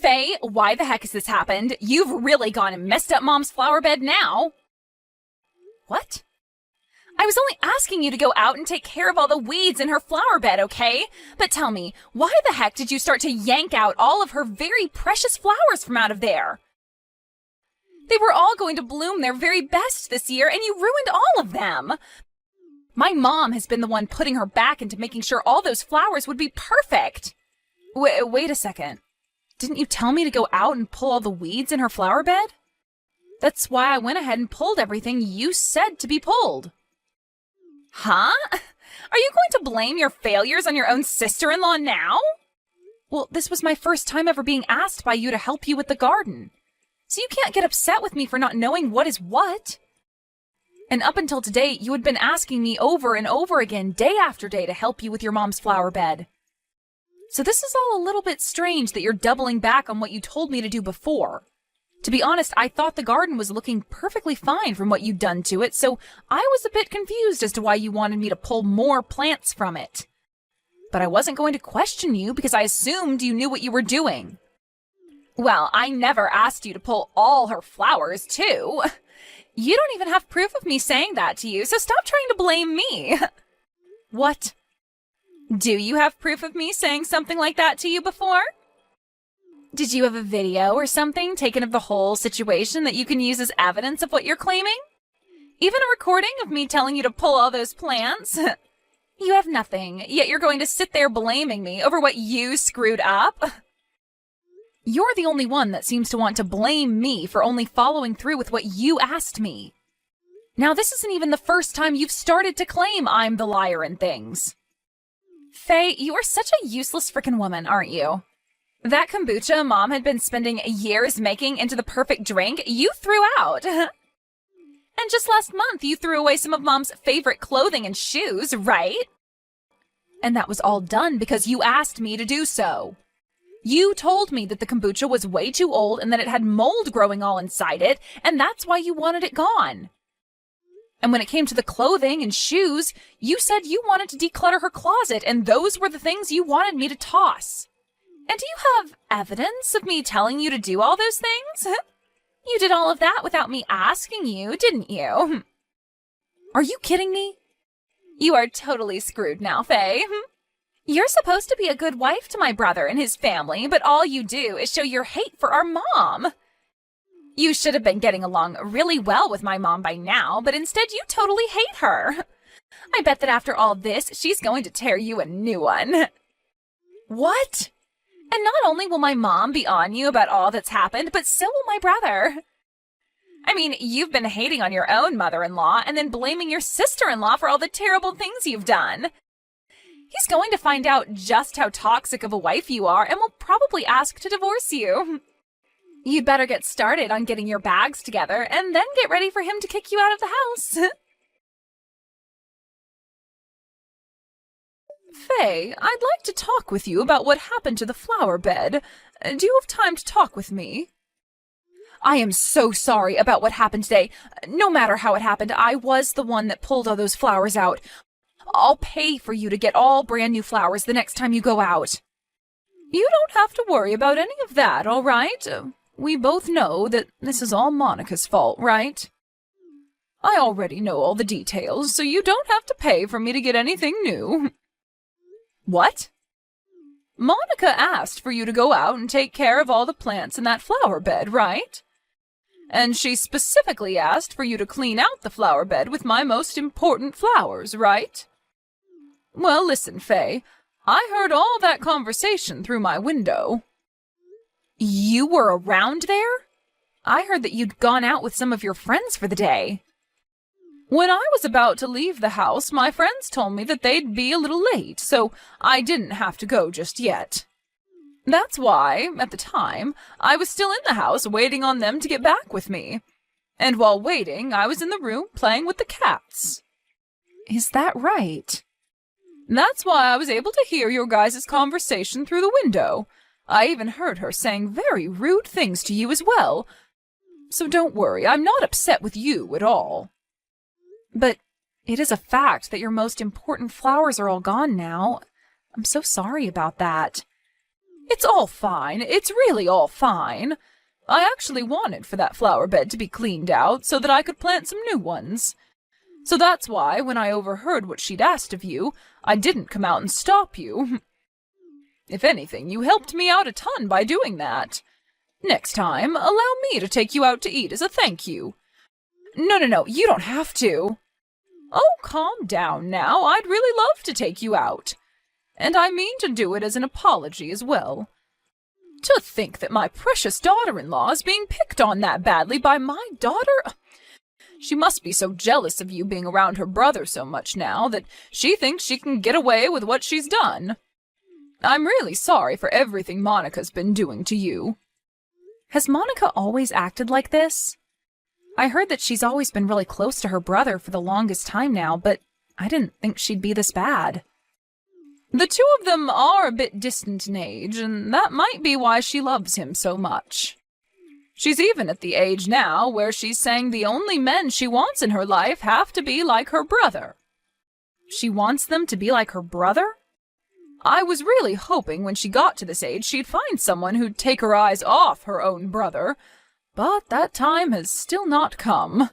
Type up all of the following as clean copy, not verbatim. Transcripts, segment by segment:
Faye, why the heck has this happened? You've really gone and messed up Mom's flower bed now. What? I was only asking you to go out and take care of all the weeds in her flower bed, okay? But tell me, why the heck did you start to yank out all of her very precious flowers from out of there? They were all going to bloom their very best this year, and you ruined all of them. My mom has been the one putting her back into making sure all those flowers would be perfect. Wait a second. Didn't you tell me to go out and pull all the weeds in her flower bed? That's why I went ahead and pulled everything you said to be pulled. Huh? Are you going to blame your failures on your own sister-in-law now? Well, this was my first time ever being asked by you to help you with the garden. So you can't get upset with me for not knowing what is what. And up until today, you had been asking me over and over again, day after day, to help you with your mom's flower bed. So this is all a little bit strange that you're doubling back on what you told me to do before. To be honest, I thought the garden was looking perfectly fine from what you'd done to it, so I was a bit confused as to why you wanted me to pull more plants from it. But I wasn't going to question you because I assumed you knew what you were doing. Well, I never asked you to pull all her flowers, too. You don't even have proof of me saying that to you, so stop trying to blame me. What? Do you have proof of me saying something like that to you before? Did you have a video or something taken of the whole situation that you can use as evidence of what you're claiming? Even a recording of me telling you to pull all those plants? You have nothing, yet you're going to sit there blaming me over what you screwed up? You're the only one that seems to want to blame me for only following through with what you asked me. Now, this isn't even the first time you've started to claim I'm the liar in things. Faye, you are such a useless frickin' woman, aren't you? That kombucha Mom had been spending years making into the perfect drink, you threw out. And just last month, you threw away some of Mom's favorite clothing and shoes, right? And that was all done because you asked me to do so. You told me that the kombucha was way too old and that it had mold growing all inside it, and that's why you wanted it gone. And when it came to the clothing and shoes, you said you wanted to declutter her closet, and those were the things you wanted me to toss. And do you have evidence of me telling you to do all those things? You did all of that without me asking you, didn't you? Are you kidding me? You are totally screwed now, Faye. You're supposed to be a good wife to my brother and his family, but all you do is show your hate for our mom. You should have been getting along really well with my mom by now, but instead you totally hate her. I bet that after all this, she's going to tear you a new one. What? And not only will my mom be on you about all that's happened, but so will my brother. I mean, you've been hating on your own mother-in-law and then blaming your sister-in-law for all the terrible things you've done. He's going to find out just how toxic of a wife you are and will probably ask to divorce you. You'd better get started on getting your bags together and then get ready for him to kick you out of the house. Faye, I'd like to talk with you about what happened to the flower bed. Do you have time to talk with me? I am so sorry about what happened today. No matter how it happened, I was the one that pulled all those flowers out. I'll pay for you to get all brand new flowers the next time you go out. You don't have to worry about any of that, all right? We both know that this is all Monica's fault, right? I already know all the details, so you don't have to pay for me to get anything new. What? Monica asked for you to go out and take care of all the plants in that flower bed, right? And she specifically asked for you to clean out the flower bed with my most important flowers, right? Well, listen, Faye, I heard all that conversation through my window. You were around there? I heard that you'd gone out with some of your friends for the day. When I was about to leave the house, my friends told me that they'd be a little late, so I didn't have to go just yet. That's why, at the time, I was still in the house waiting on them to get back with me. And while waiting, I was in the room playing with the cats. Is that right? That's why I was able to hear your guys' conversation through the window. I even heard her saying very rude things to you as well. So don't worry, I'm not upset with you at all. But it is a fact that your most important flowers are all gone now. I'm so sorry about that. It's all fine. It's really all fine. I actually wanted for that flower bed to be cleaned out so that I could plant some new ones. So that's why, when I overheard what she'd asked of you, I didn't come out and stop you. If anything, you helped me out a ton by doing that. Next time, allow me to take you out to eat as a thank you. No, you don't have to. Oh, calm down now. I'd really love to take you out. And I mean to do it as an apology as well. To think that my precious daughter-in-law is being picked on that badly by my daughter. She must be so jealous of you being around her brother so much now that she thinks she can get away with what she's done. I'm really sorry for everything Monica's been doing to you. Has Monica always acted like this? I heard that she's always been really close to her brother for the longest time now, but I didn't think she'd be this bad. The two of them are a bit distant in age, and that might be why she loves him so much. She's even at the age now where she's saying the only men she wants in her life have to be like her brother. She wants them to be like her brother? I was really hoping when she got to this age she'd find someone who'd take her eyes off her own brother, but that time has still not come.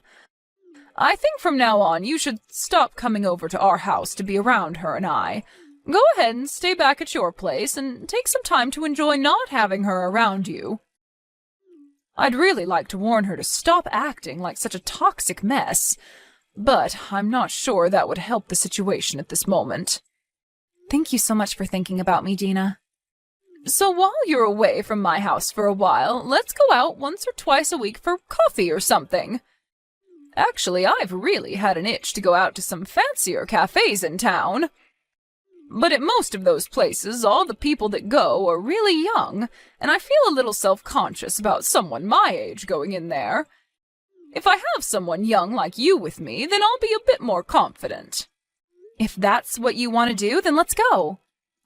I think from now on you should stop coming over to our house to be around her and I. Go ahead and stay back at your place and take some time to enjoy not having her around you. I'd really like to warn her to stop acting like such a toxic mess, but I'm not sure that would help the situation at this moment. Thank you so much for thinking about me, Dina. So while you're away from my house for a while, let's go out once or twice a week for coffee or something. Actually, I've really had an itch to go out to some fancier cafes in town. But at most of those places, all the people that go are really young, and I feel a little self-conscious about someone my age going in there. If I have someone young like you with me, then I'll be a bit more confident. If that's what you want to do, then let's go.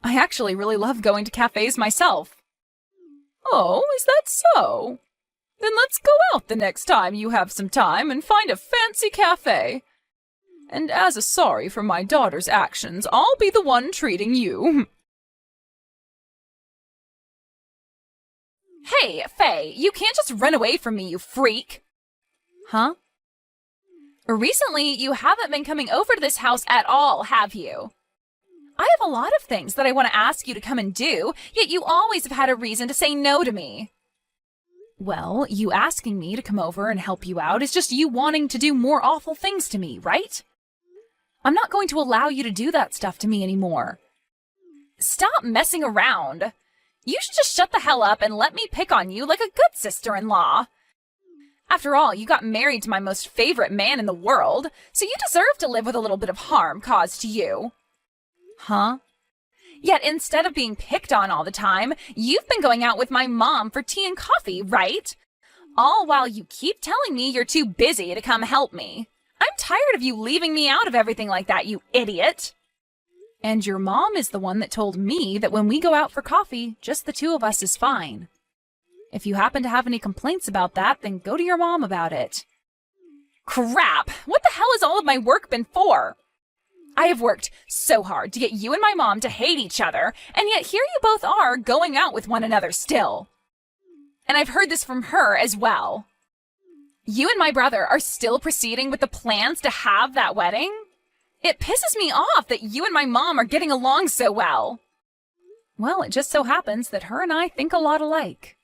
I actually really love going to cafes myself. Oh, is that so? Then let's go out the next time you have some time and find a fancy cafe. And as a sorry for my daughter's actions, I'll be the one treating you. Hey, Faye, you can't just run away from me, you freak. Huh? Recently, you haven't been coming over to this house at all, have you? I have a lot of things that I want to ask you to come and do, yet you always have had a reason to say no to me. Well, you asking me to come over and help you out is just you wanting to do more awful things to me, right? I'm not going to allow you to do that stuff to me anymore. Stop messing around. You should just shut the hell up and let me pick on you like a good sister-in-law. After all, you got married to my most favorite man in the world, so you deserve to live with a little bit of harm caused to you. Huh? Yet instead of being picked on all the time, you've been going out with my mom for tea and coffee, right? All while you keep telling me you're too busy to come help me. I'm tired of you leaving me out of everything like that, you idiot. And your mom is the one that told me that when we go out for coffee, just the two of us is fine. If you happen to have any complaints about that, then go to your mom about it. Crap! What the hell has all of my work been for? I have worked so hard to get you and my mom to hate each other, and yet here you both are going out with one another still. And I've heard this from her as well. You and my brother are still proceeding with the plans to have that wedding? It pisses me off that you and my mom are getting along so well. Well, it just so happens that her and I think a lot alike.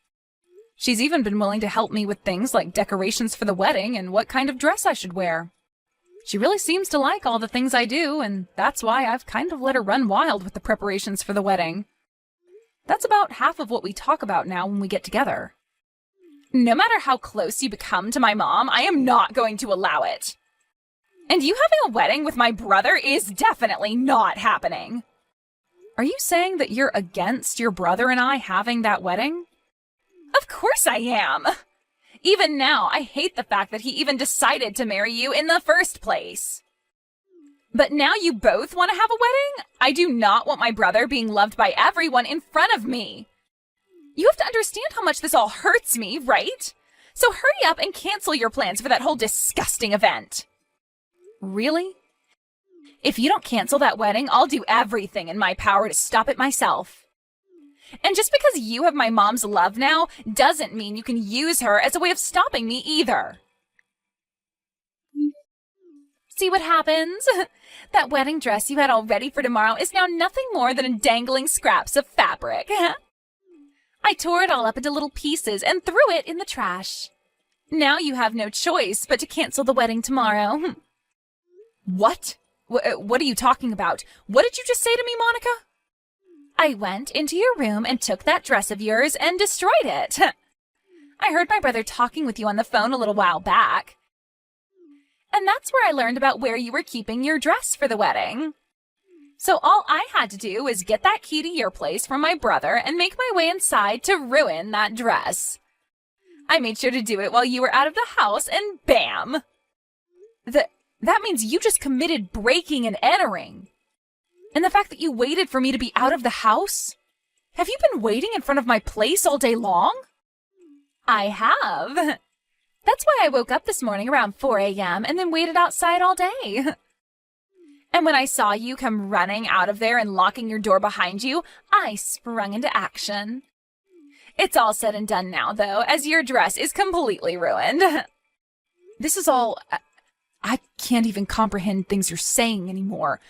She's even been willing to help me with things like decorations for the wedding and what kind of dress I should wear. She really seems to like all the things I do, and that's why I've kind of let her run wild with the preparations for the wedding. That's about half of what we talk about now when we get together. No matter how close you become to my mom, I am not going to allow it. And you having a wedding with my brother is definitely not happening. Are you saying that you're against your brother and I having that wedding? Of course I am. Even now, I hate the fact that he even decided to marry you in the first place. But now you both want to have a wedding? I do not want my brother being loved by everyone in front of me. You have to understand how much this all hurts me, right? So hurry up and cancel your plans for that whole disgusting event. Really? If you don't cancel that wedding, I'll do everything in my power to stop it myself. And just because you have my mom's love now doesn't mean you can use her as a way of stopping me either. See what happens? That wedding dress you had all ready for tomorrow is now nothing more than dangling scraps of fabric. I tore it all up into little pieces and threw it in the trash. Now you have no choice but to cancel the wedding tomorrow. What? What are you talking about? What did you just say to me, Monica? I went into your room and took that dress of yours and destroyed it. I heard my brother talking with you on the phone a little while back. And that's where I learned about where you were keeping your dress for the wedding. So all I had to do was get that key to your place from my brother and make my way inside to ruin that dress. I made sure to do it while you were out of the house, and bam! That means you just committed breaking and entering. And the fact that you waited for me to be out of the house? Have you been waiting in front of my place all day long? I have. That's why I woke up this morning around 4 a.m. and then waited outside all day. And when I saw you come running out of there and locking your door behind you, I sprung into action. It's all said and done now, though, as your dress is completely ruined. This is all... I can't even comprehend things you're saying anymore.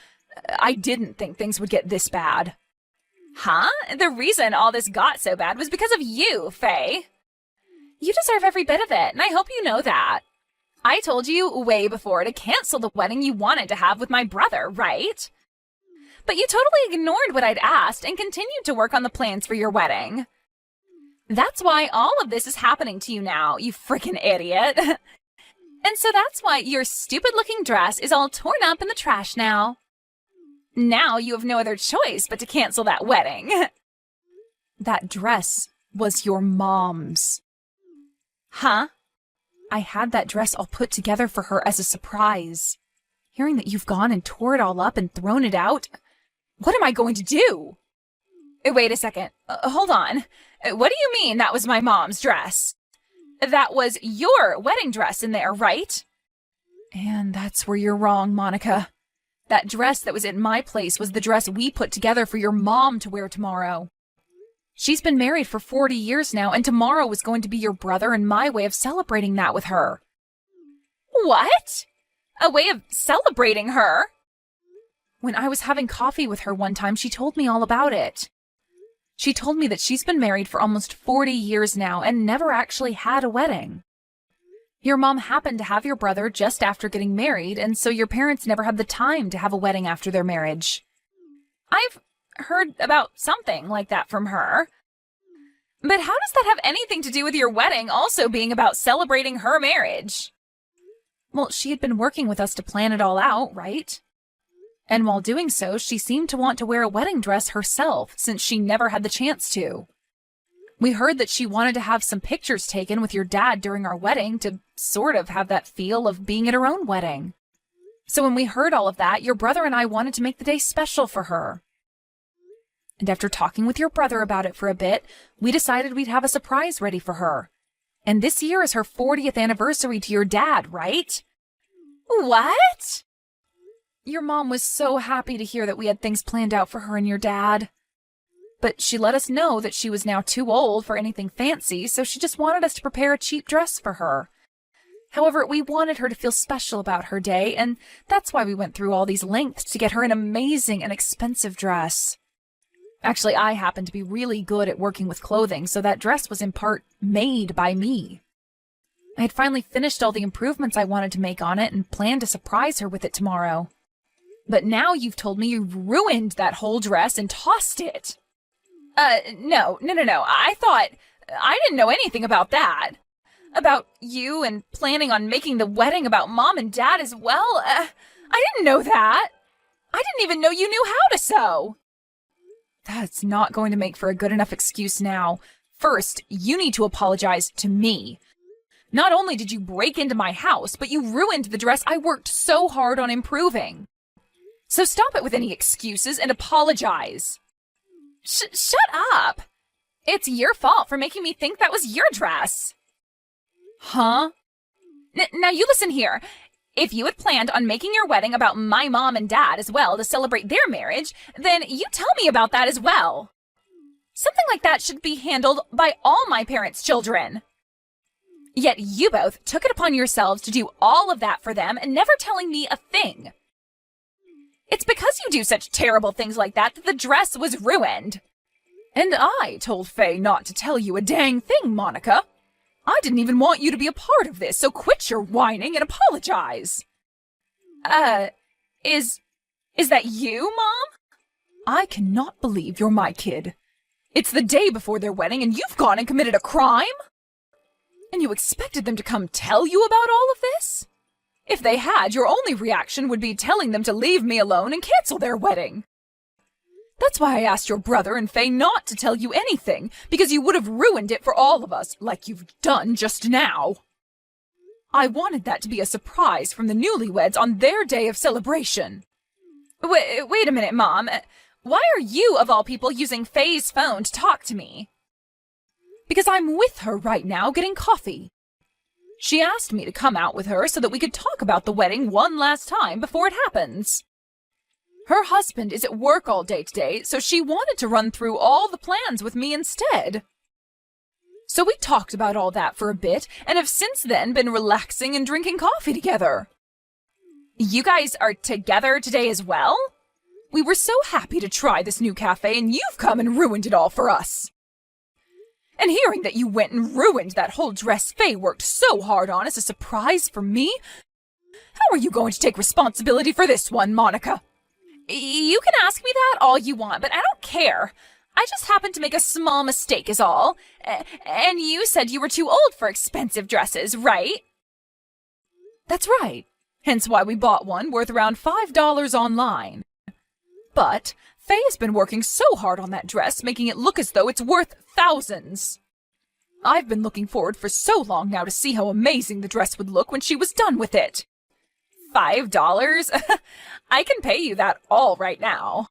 I didn't think things would get this bad. Huh? The reason all this got so bad was because of you, Faye. You deserve every bit of it, and I hope you know that. I told you way before to cancel the wedding you wanted to have with my brother, right? But you totally ignored what I'd asked and continued to work on the plans for your wedding. That's why all of this is happening to you now, you frickin' idiot. And so that's why your stupid-looking dress is all torn up in the trash now. Now you have no other choice but to cancel that wedding. That dress was your mom's. Huh? I had that dress all put together for her as a surprise. Hearing that you've gone and tore it all up and thrown it out, what am I going to do? Wait a second. Hold on. What do you mean that was my mom's dress? That was your wedding dress in there, right? And that's where you're wrong, Monica. That dress that was in my place was the dress we put together for your mom to wear tomorrow. She's been married for 40 years now, and tomorrow was going to be your brother and my way of celebrating that with her. What? A way of celebrating her? When I was having coffee with her one time, she told me all about it. She told me that she's been married for almost 40 years now and never actually had a wedding. Your mom happened to have your brother just after getting married, and so your parents never had the time to have a wedding after their marriage. I've heard about something like that from her. But how does that have anything to do with your wedding also being about celebrating her marriage? Well, she had been working with us to plan it all out, right? And while doing so, she seemed to want to wear a wedding dress herself, since she never had the chance to. We heard that she wanted to have some pictures taken with your dad during our wedding to sort of have that feel of being at her own wedding. So when we heard all of that, your brother and I wanted to make the day special for her. And after talking with your brother about it for a bit, we decided we'd have a surprise ready for her. And this year is her 40th anniversary to your dad, right? What? Your mom was so happy to hear that we had things planned out for her and your dad. But she let us know that she was now too old for anything fancy, so she just wanted us to prepare a cheap dress for her. However, we wanted her to feel special about her day, and that's why we went through all these lengths to get her an amazing and expensive dress. Actually, I happen to be really good at working with clothing, so that dress was in part made by me. I had finally finished all the improvements I wanted to make on it and planned to surprise her with it tomorrow. But now you've told me you've ruined that whole dress and tossed it. No. I didn't know anything about that. About you and planning on making the wedding about Mom and Dad as well. I didn't know that. I didn't even know you knew how to sew. That's not going to make for a good enough excuse now. First, you need to apologize to me. Not only did you break into my house, but you ruined the dress I worked so hard on improving. So stop it with any excuses and apologize. Shut up! It's your fault for making me think that was your dress. Huh? Now you listen here. If you had planned on making your wedding about my mom and dad as well to celebrate their marriage, then you tell me about that as well. Something like that should be handled by all my parents' children. Yet you both took it upon yourselves to do all of that for them and never telling me a thing. It's because you do such terrible things like that that the dress was ruined. And I told Faye not to tell you a dang thing, Monica. I didn't even want you to be a part of this, so quit your whining and apologize. Is that you, Mom? I cannot believe you're my kid. It's the day before their wedding and you've gone and committed a crime? And you expected them to come tell you about all of this? If they had, your only reaction would be telling them to leave me alone and cancel their wedding. That's why I asked your brother and Faye not to tell you anything, because you would have ruined it for all of us, like you've done just now. I wanted that to be a surprise from the newlyweds on their day of celebration. Wait a minute, Mom. Why are you, of all people, using Faye's phone to talk to me? Because I'm with her right now getting coffee. She asked me to come out with her so that we could talk about the wedding one last time before it happens. Her husband is at work all day today, so she wanted to run through all the plans with me instead. So we talked about all that for a bit, and have since then been relaxing and drinking coffee together. You guys are together today as well? We were so happy to try this new cafe, and you've come and ruined it all for us. And hearing that you went and ruined that whole dress Faye worked so hard on is a surprise for me. How are you going to take responsibility for this one, Monica? You can ask me that all you want, but I don't care. I just happened to make a small mistake is all. And you said you were too old for expensive dresses, right? That's right. Hence why we bought one worth around $5 online. But Faye has been working so hard on that dress, making it look as though it's worth thousands. I've been looking forward for so long now to see how amazing the dress would look when she was done with it. $5? I can pay you that all right now.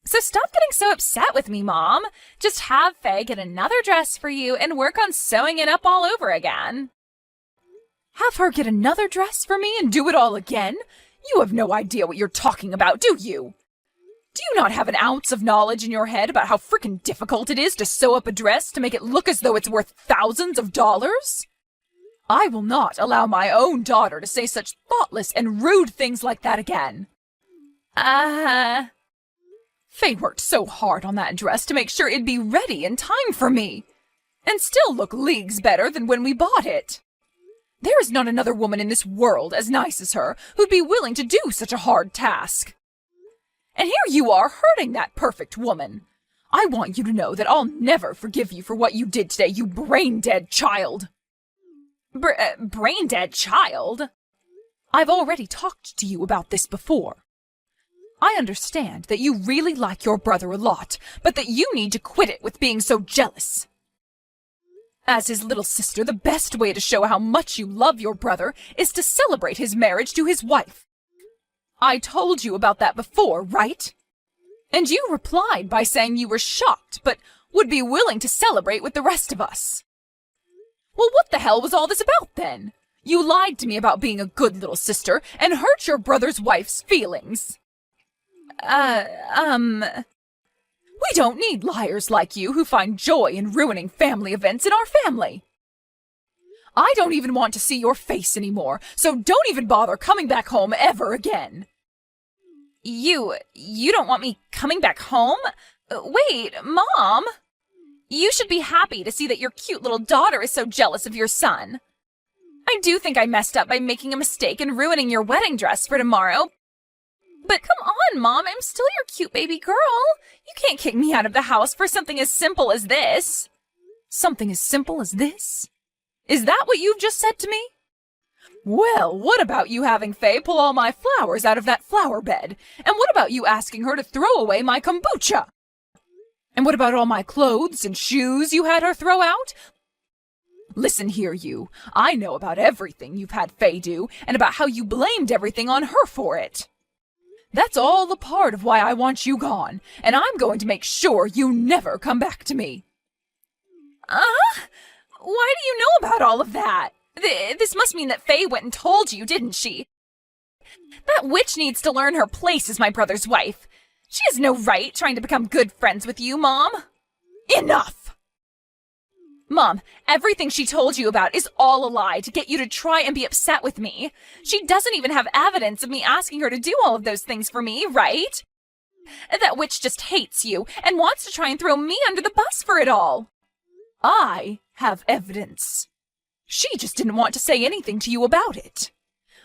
So stop getting so upset with me, Mom. Just have Faye get another dress for you and work on sewing it up all over again. Have her get another dress for me and do it all again? You have no idea what you're talking about, do you? Do you not have an ounce of knowledge in your head about how frickin' difficult it is to sew up a dress to make it look as though it's worth thousands of dollars? I will not allow my own daughter to say such thoughtless and rude things like that again. Faye worked so hard on that dress to make sure it'd be ready in time for me, and still look leagues better than when we bought it. There is not another woman in this world as nice as her who'd be willing to do such a hard task. And here you are hurting that perfect woman. I want you to know that I'll never forgive you for what you did today, you brain-dead child. Brain-dead child? I've already talked to you about this before. I understand that you really like your brother a lot, but that you need to quit it with being so jealous. As his little sister, the best way to show how much you love your brother is to celebrate his marriage to his wife. I told you about that before, right? And you replied by saying you were shocked, but would be willing to celebrate with the rest of us. Well, what the hell was all this about, then? You lied to me about being a good little sister and hurt your brother's wife's feelings. We don't need liars like you who find joy in ruining family events in our family. I don't even want to see your face anymore, so don't even bother coming back home ever again. You don't want me coming back home? Wait, Mom! You should be happy to see that your cute little daughter is so jealous of your son. I do think I messed up by making a mistake and ruining your wedding dress for tomorrow. But come on, Mom, I'm still your cute baby girl. You can't kick me out of the house for something as simple as this. Something as simple as this? Is that what you've just said to me? Well, what about you having Faye pull all my flowers out of that flower bed? And what about you asking her to throw away my kombucha? And what about all my clothes and shoes you had her throw out? Listen here, you. I know about everything you've had Faye do, and about how you blamed everything on her for it. That's all a part of why I want you gone, and I'm going to make sure you never come back to me. Why do you know about all of that? This must mean that Faye went and told you, didn't she? That witch needs to learn her place as my brother's wife. She has no right trying to become good friends with you, Mom. Enough! Mom, everything she told you about is all a lie to get you to try and be upset with me. She doesn't even have evidence of me asking her to do all of those things for me, right? That witch just hates you and wants to try and throw me under the bus for it all. I have evidence. She just didn't want to say anything to you about it.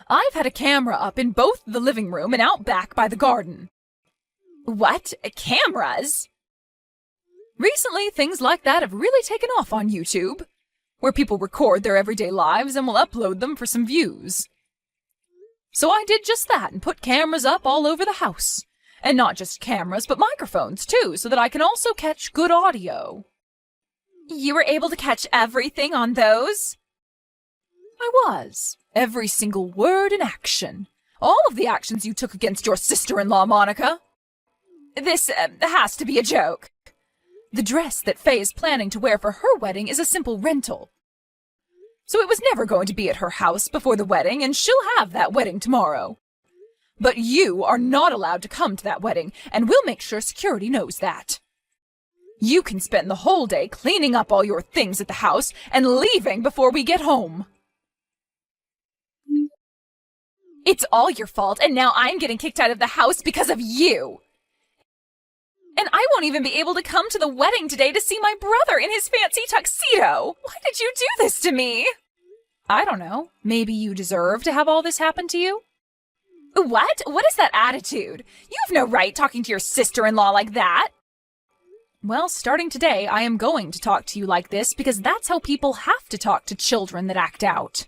I've had a camera up in both the living room and out back by the garden. What? Cameras? Recently, things like that have really taken off on YouTube, where people record their everyday lives and will upload them for some views. So I did just that and put cameras up all over the house. And not just cameras, but microphones too, so that I can also catch good audio. You were able to catch everything on those? I was. Every single word and action. All of the actions you took against your sister-in-law, Monica. This has to be a joke. The dress that Faye is planning to wear for her wedding is a simple rental. So it was never going to be at her house before the wedding, and she'll have that wedding tomorrow. But you are not allowed to come to that wedding, and we'll make sure security knows that. You can spend the whole day cleaning up all your things at the house and leaving before we get home. It's all your fault, and now I'm getting kicked out of the house because of you. And I won't even be able to come to the wedding today to see my brother in his fancy tuxedo. Why did you do this to me? I don't know. Maybe you deserve to have all this happen to you? What? What is that attitude? You have no right talking to your sister-in-law like that. Well, starting today, I am going to talk to you like this because that's how people have to talk to children that act out.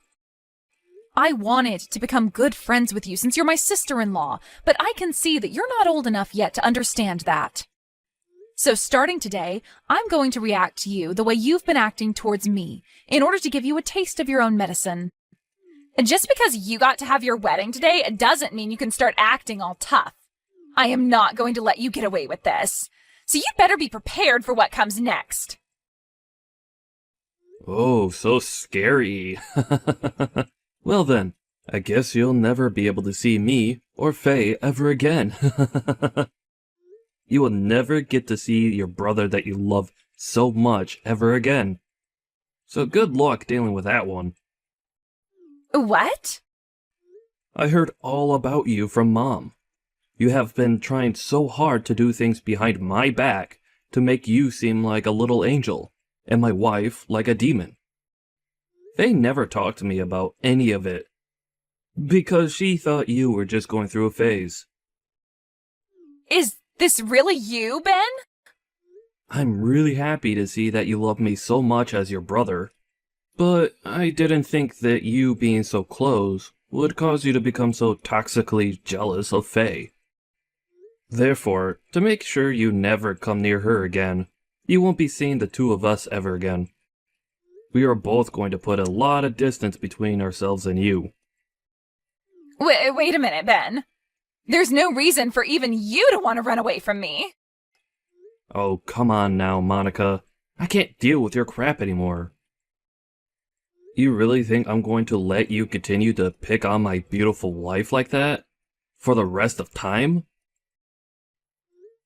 I wanted to become good friends with you since you're my sister-in-law, but I can see that you're not old enough yet to understand that. So starting today, I'm going to react to you the way you've been acting towards me in order to give you a taste of your own medicine. Just because you got to have your wedding today doesn't mean you can start acting all tough. I am not going to let you get away with this. So you better be prepared for what comes next. Oh, so scary. Well then, I guess you'll never be able to see me or Faye ever again. You will never get to see your brother that you love so much ever again. So good luck dealing with that one. What? I heard all about you from Mom. You have been trying so hard to do things behind my back to make you seem like a little angel, and my wife like a demon. They never talked to me about any of it, because she thought you were just going through a phase. Is this really you, Ben? I'm really happy to see that you love me so much as your brother, but I didn't think that you being so close would cause you to become so toxically jealous of Faye. Therefore, to make sure you never come near her again, you won't be seeing the two of us ever again. We are both going to put a lot of distance between ourselves and you. Wait a minute, Ben. There's no reason for even you to want to run away from me. Oh, come on now, Monica. I can't deal with your crap anymore. You really think I'm going to let you continue to pick on my beautiful wife like that? For the rest of time?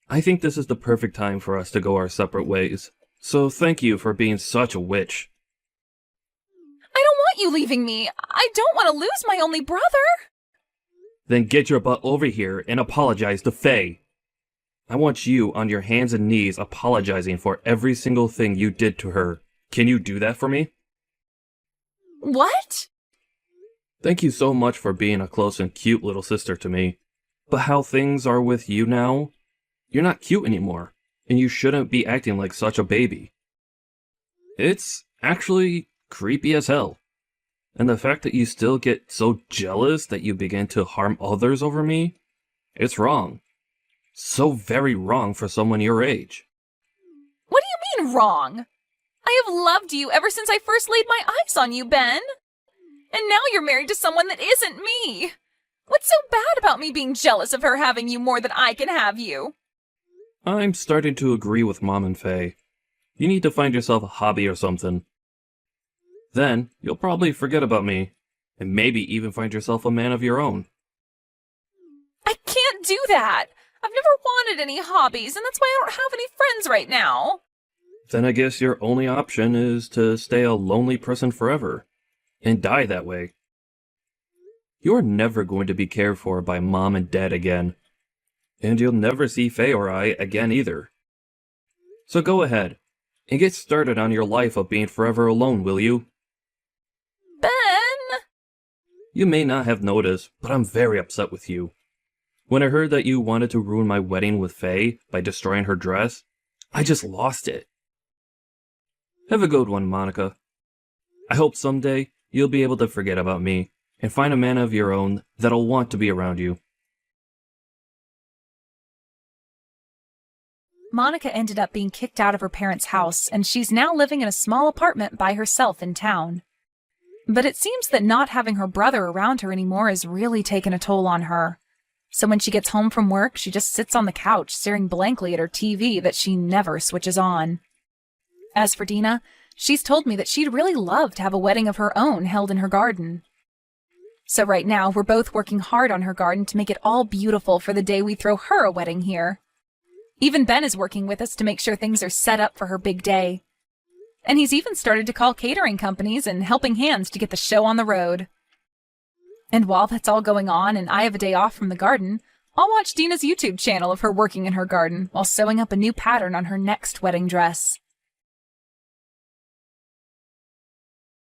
I think this is the perfect time for us to go our separate ways. So thank you for being such a witch. I don't want you leaving me. I don't want to lose my only brother. Then get your butt over here and apologize to Faye. I want you on your hands and knees apologizing for every single thing you did to her. Can you do that for me? What? Thank you so much for being a close and cute little sister to me. But how things are with you now, you're not cute anymore, and you shouldn't be acting like such a baby. It's actually creepy as hell. And the fact that you still get so jealous that you begin to harm others over me, it's wrong. So very wrong for someone your age. What do you mean wrong? I have loved you ever since I first laid my eyes on you, Ben. And now you're married to someone that isn't me. What's so bad about me being jealous of her having you more than I can have you? I'm starting to agree with Mom and Faye. You need to find yourself a hobby or something. Then, you'll probably forget about me, and maybe even find yourself a man of your own. I can't do that. I've never wanted any hobbies, and that's why I don't have any friends right now. Then I guess your only option is to stay a lonely person forever, and die that way. You're never going to be cared for by Mom and Dad again, and you'll never see Faye or I again either. So go ahead, and get started on your life of being forever alone, will you? Ben! You may not have noticed, but I'm very upset with you. When I heard that you wanted to ruin my wedding with Faye by destroying her dress, I just lost it. Have a good one, Monica. I hope someday you'll be able to forget about me and find a man of your own that'll want to be around you. Monica ended up being kicked out of her parents' house, and she's now living in a small apartment by herself in town. But it seems that not having her brother around her anymore has really taken a toll on her. So when she gets home from work, she just sits on the couch staring blankly at her TV that she never switches on. As for Dina, she's told me that she'd really love to have a wedding of her own held in her garden. So right now, we're both working hard on her garden to make it all beautiful for the day we throw her a wedding here. Even Ben is working with us to make sure things are set up for her big day. And he's even started to call catering companies and helping hands to get the show on the road. And while that's all going on and I have a day off from the garden, I'll watch Dina's YouTube channel of her working in her garden while sewing up a new pattern on her next wedding dress.